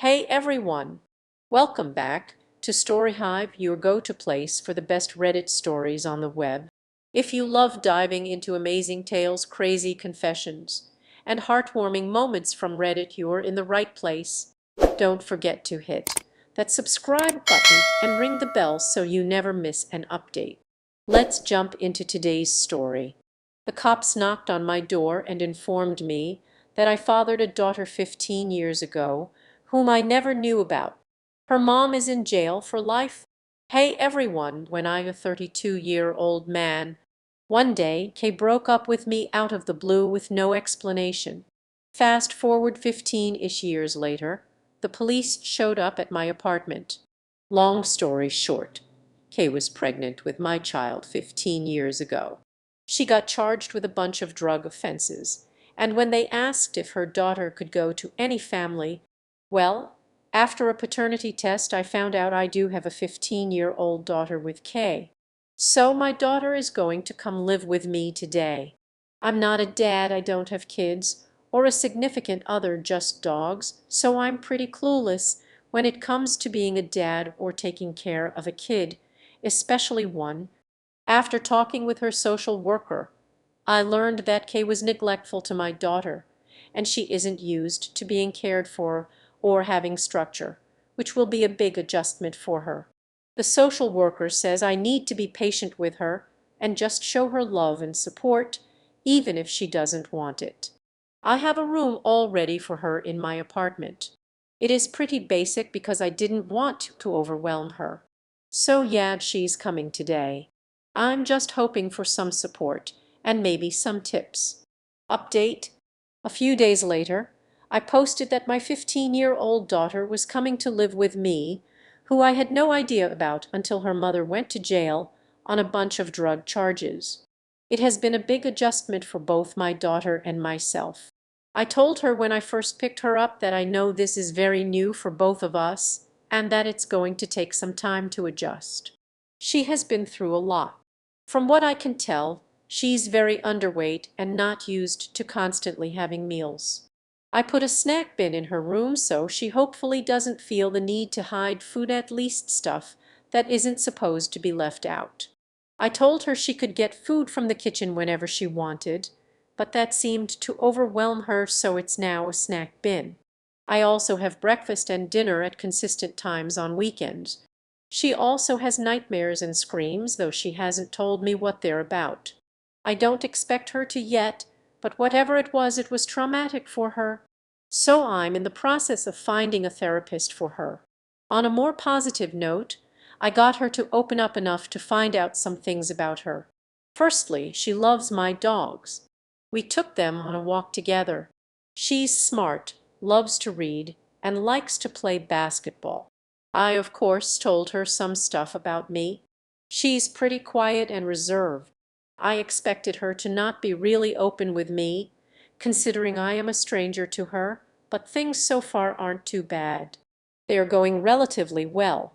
Hey everyone! Welcome back to StoryHive, your go-to place for the best Reddit stories on the web. If you love diving into amazing tales, crazy confessions, and heartwarming moments from Reddit, you're in the right place. Don't forget to hit that subscribe button and ring the bell so you never miss an update. Let's jump into today's story. The cops knocked on my door and informed me that I fathered a daughter 15 years ago whom I never knew about. Her mom is in jail for life. Hey everyone, when I, a 32-year-old man, one day Kay broke up with me out of the blue with no explanation. Fast forward 15-ish years later, the police showed up at my apartment. Long story short, Kay was pregnant with my child 15 years ago. She got charged with a bunch of drug offenses, and when they asked if her daughter could go to any family, well, after a paternity test, I found out I do have a 15-year-old daughter with Kay. So my daughter is going to come live with me today. I'm not a dad, I don't have kids, or a significant other, just dogs, so I'm pretty clueless when it comes to being a dad or taking care of a kid, especially one. After talking with her social worker, I learned that Kay was neglectful to my daughter, and she isn't used to being cared for or having structure, which will be a big adjustment for her. The social worker says I need to be patient with her and just show her love and support, even if she doesn't want it. I have a room all ready for her in my apartment. It is pretty basic because I didn't want to overwhelm her. So yeah, she's coming today. I'm just hoping for some support and maybe some tips. Update: a few days later, I posted that my 15-year-old daughter was coming to live with me, who I had no idea about until her mother went to jail on a bunch of drug charges. It has been a big adjustment for both my daughter and myself. I told her when I first picked her up that I know this is very new for both of us and that it's going to take some time to adjust. She has been through a lot. From what I can tell, she's very underweight and not used to constantly having meals. I put a snack bin in her room so she hopefully doesn't feel the need to hide food, at least stuff that isn't supposed to be left out. I told her she could get food from the kitchen whenever she wanted, but that seemed to overwhelm her, so it's now a snack bin. I also have breakfast and dinner at consistent times on weekends. She also has nightmares and screams, though she hasn't told me what they're about. I don't expect her to yet, but whatever it was traumatic for her. So I'm in the process of finding a therapist for her. On a more positive note, I got her to open up enough to find out some things about her. Firstly, she loves my dogs. We took them on a walk together. She's smart, loves to read, and likes to play basketball. I, of course, told her some stuff about me. She's pretty quiet and reserved. I expected her to not be really open with me, considering I am a stranger to her, but things so far aren't too bad. They are going relatively well.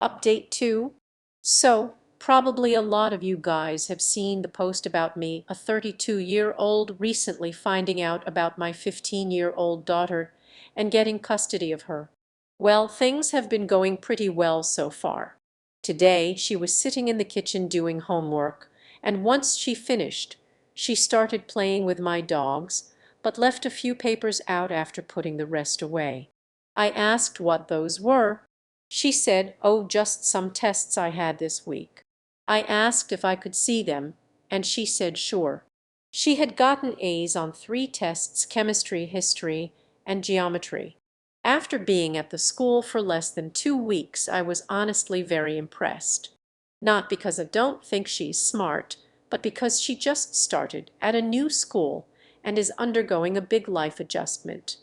Update 2. So, probably a lot of you guys have seen the post about me, a 32-year-old, recently finding out about my 15-year-old daughter and getting custody of her. Well, things have been going pretty well so far. Today, she was sitting in the kitchen doing homework, and once she finished, she started playing with my dogs, but left a few papers out after putting the rest away. I asked what those were. She said, "Oh, just some tests I had this week." I asked if I could see them, and she said sure. She had gotten A's on 3 tests: chemistry, history, and geometry. After being at the school for less than 2 weeks, I was honestly very impressed. Not because I don't think she's smart, but because she just started at a new school and is undergoing a big life adjustment.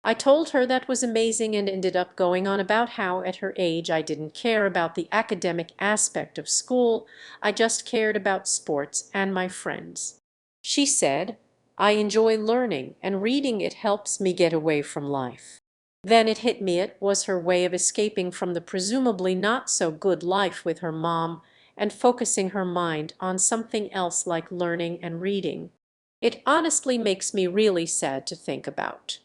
I told her that was amazing and ended up going on about how at her age I didn't care about the academic aspect of school, I just cared about sports and my friends. She said, "I enjoy learning and reading, it helps me get away from life." Then it hit me, it was her way of escaping from the presumably not so good life with her mom and focusing her mind on something else like learning and reading. It honestly makes me really sad to think about.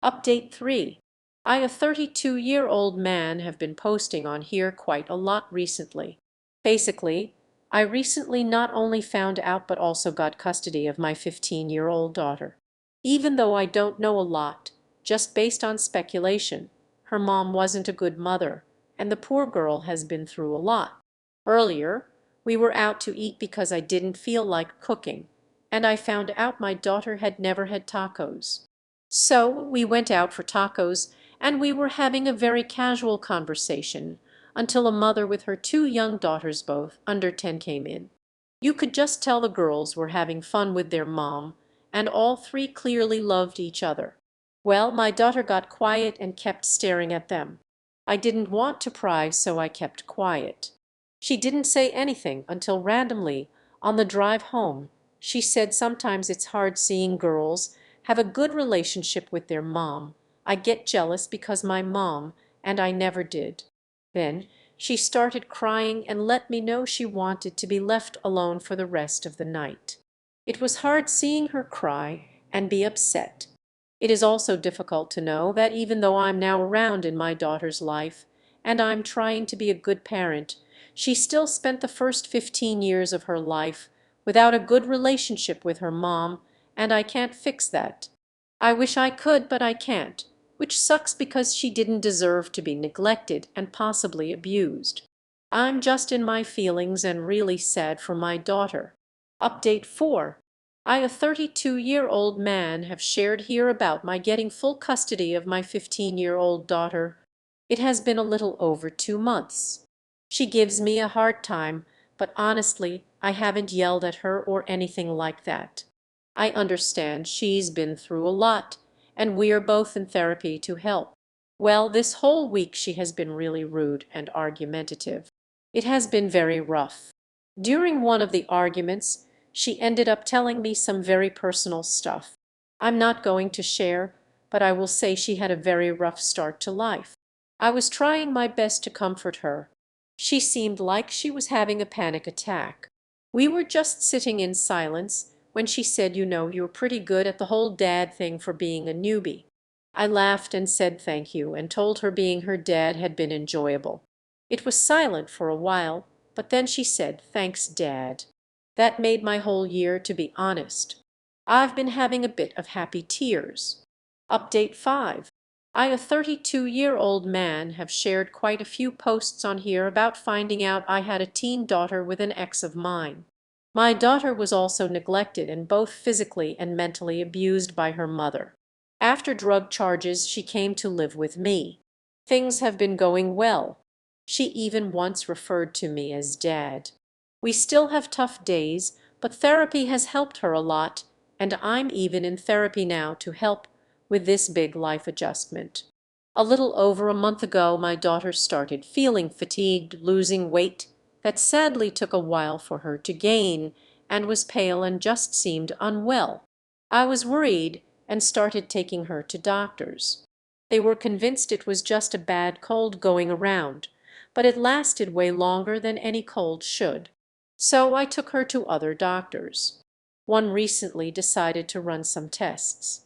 Update 3. I, a 32-year-old man, have been posting on here quite a lot recently. Basically, I recently not only found out but also got custody of my 15-year-old daughter. Even though I don't know a lot, just based on speculation, her mom wasn't a good mother, and the poor girl has been through a lot. Earlier, we were out to eat because I didn't feel like cooking, and I found out my daughter had never had tacos. So we went out for tacos, and we were having a very casual conversation until a mother with her two young daughters, both under 10, came in. You could just tell the girls were having fun with their mom, and all three clearly loved each other. Well, my daughter got quiet and kept staring at them. I didn't want to pry, so I kept quiet. She didn't say anything until randomly, on the drive home, she said sometimes it's hard seeing girls have a good relationship with their mom. I get jealous because my mom and I never did. Then she started crying and let me know she wanted to be left alone for the rest of the night. It was hard seeing her cry and be upset. It is also difficult to know that even though I'm now around in my daughter's life and I'm trying to be a good parent, she still spent the first 15 years of her life without a good relationship with her mom, and I can't fix that. I wish I could, but I can't, which sucks because she didn't deserve to be neglected and possibly abused. I'm just in my feelings and really sad for my daughter. Update 4. I, a 32-year-old man, have shared here about my getting full custody of my 15-year-old daughter. It has been a little over 2 months. She gives me a hard time, but honestly, I haven't yelled at her or anything like that. I understand she's been through a lot, and we are both in therapy to help. Well, this whole week she has been really rude and argumentative. It has been very rough. During one of the arguments, she ended up telling me some very personal stuff. I'm not going to share, but I will say she had a very rough start to life. I was trying my best to comfort her. She seemed like she was having a panic attack. We were just sitting in silence when she said, you're pretty good at the whole dad thing for being a newbie. I laughed and said thank you and told her being her dad had been enjoyable. It was silent for a while, but then she said, "Thanks, Dad." That made my whole year, to be honest. I've been having a bit of happy tears. Update 5. I, a 32-year-old man, have shared quite a few posts on here about finding out I had a teen daughter with an ex of mine. My daughter was also neglected and both physically and mentally abused by her mother. After drug charges, she came to live with me. Things have been going well. She even once referred to me as Dad. We still have tough days, but therapy has helped her a lot, and I'm even in therapy now to help with this big life adjustment. A little over a month ago, my daughter started feeling fatigued, losing weight that sadly took a while for her to gain, and was pale and just seemed unwell. I was worried and started taking her to doctors. They were convinced it was just a bad cold going around, but it lasted way longer than any cold should. So I took her to other doctors. One recently decided to run some tests.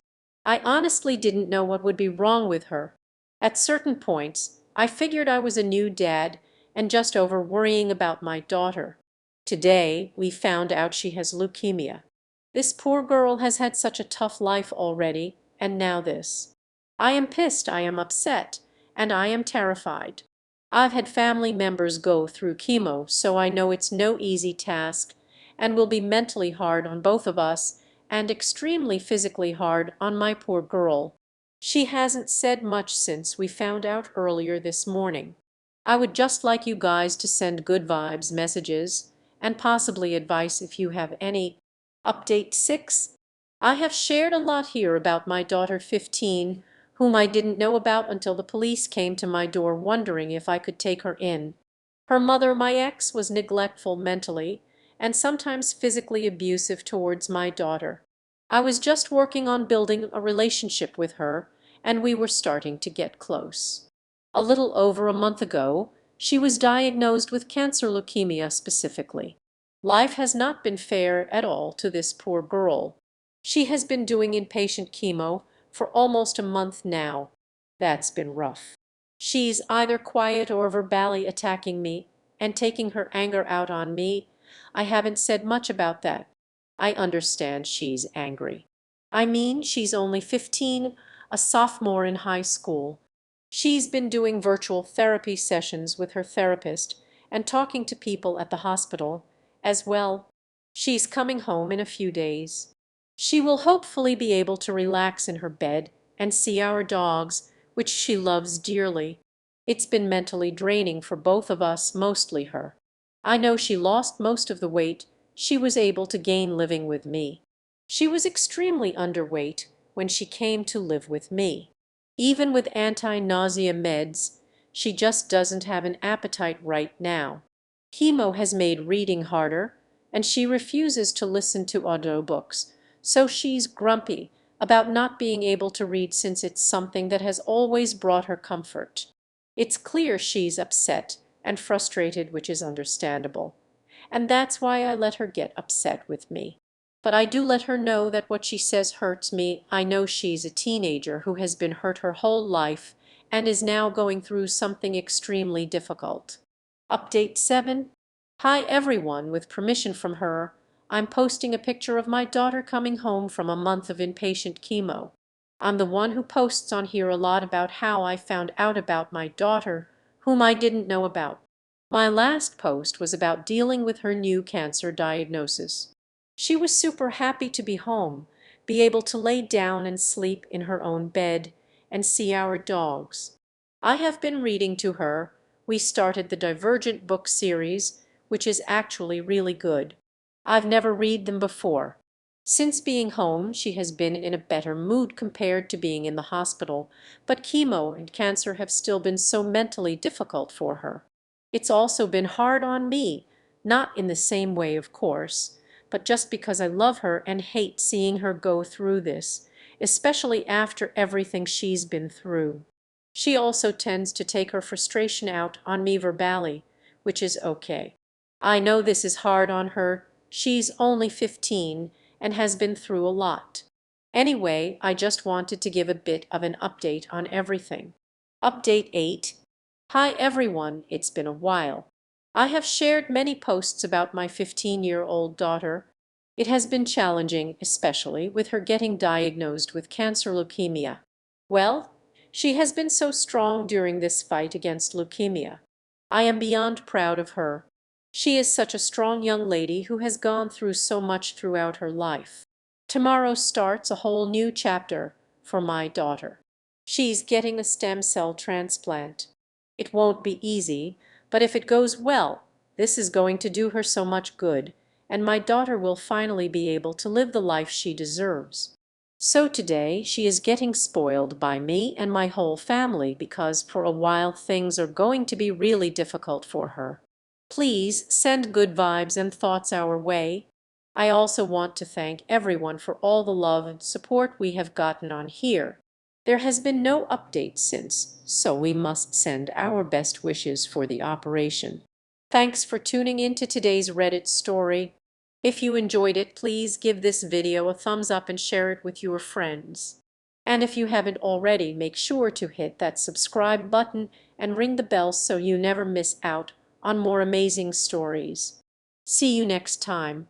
I honestly didn't know what would be wrong with her. At certain points, I figured I was a new dad and just over worrying about my daughter. Today, we found out she has leukemia. This poor girl has had such a tough life already, and now this. I am pissed, I am upset, and I am terrified. I've had family members go through chemo, so I know it's no easy task and will be mentally hard on both of us and extremely physically hard on my poor girl. She hasn't said much since we found out earlier this morning. I would just like you guys to send good vibes messages and possibly advice if you have any. Update 6. I have shared a lot here about my daughter 15, whom I didn't know about until the police came to my door wondering if I could take her in. Her mother, my ex, was neglectful mentally and sometimes physically abusive towards my daughter. I was just working on building a relationship with her, and we were starting to get close. A little over a month ago, she was diagnosed with cancer leukemia specifically. Life has not been fair at all to this poor girl. She has been doing inpatient chemo for almost a month now. That's been rough. She's either quiet or verbally attacking me and taking her anger out on me. I haven't said much about that. I understand she's angry. I mean, she's only 15, a sophomore in high school. She's been doing virtual therapy sessions with her therapist and talking to people at the hospital as well. She's coming home in a few days. She will hopefully be able to relax in her bed and see our dogs, which she loves dearly. It's been mentally draining for both of us, mostly her. I know she lost most of the weight she was able to gain living with me. She was extremely underweight when she came to live with me. Even with anti-nausea meds, she just doesn't have an appetite right now. Chemo has made reading harder, and she refuses to listen to audiobooks, so she's grumpy about not being able to read since it's something that has always brought her comfort. It's clear she's upset and frustrated, which is understandable, and that's why I let her get upset with me. But I do let her know that what she says hurts me. I know she's a teenager who has been hurt her whole life and is now going through something extremely difficult. Update 7. Hi everyone, with permission from her, I'm posting a picture of my daughter coming home from a month of inpatient chemo. I'm the one who posts on here a lot about how I found out about my daughter, whom I didn't know about. My last post was about dealing with her new cancer diagnosis. She was super happy to be home, be able to lay down and sleep in her own bed, and see our dogs. I have been reading to her. We started the Divergent book series, which is actually really good. I've never read them before. Since being home, she has been in a better mood compared to being in the hospital, but chemo and cancer have still been so mentally difficult for her. It's also been hard on me, not in the same way, of course, but just because I love her and hate seeing her go through this, especially after everything she's been through. She also tends to take her frustration out on me verbally, which is okay. I know this is hard on her. She's only 15 and has been through a lot. Anyway, I just wanted to give a bit of an update on everything. Update 8. Hi everyone, it's been a while. I have shared many posts about my 15-year-old daughter. It has been challenging, especially with her getting diagnosed with cancer leukemia. Well, she has been so strong during this fight against leukemia. I am beyond proud of her. She is such a strong young lady who has gone through so much throughout her life. Tomorrow starts a whole new chapter for my daughter. She's getting a stem cell transplant. It won't be easy, but if it goes well, this is going to do her so much good, and my daughter will finally be able to live the life she deserves. So today she is getting spoiled by me and my whole family because for a while things are going to be really difficult for her. Please send good vibes and thoughts our way. I also want to thank everyone for all the love and support we have gotten on here. There has been no update since, so we must send our best wishes for the operation. Thanks for tuning in to today's Reddit story. If you enjoyed it, please give this video a thumbs up and share it with your friends. And if you haven't already, make sure to hit that subscribe button and ring the bell so you never miss out on more amazing stories. See you next time.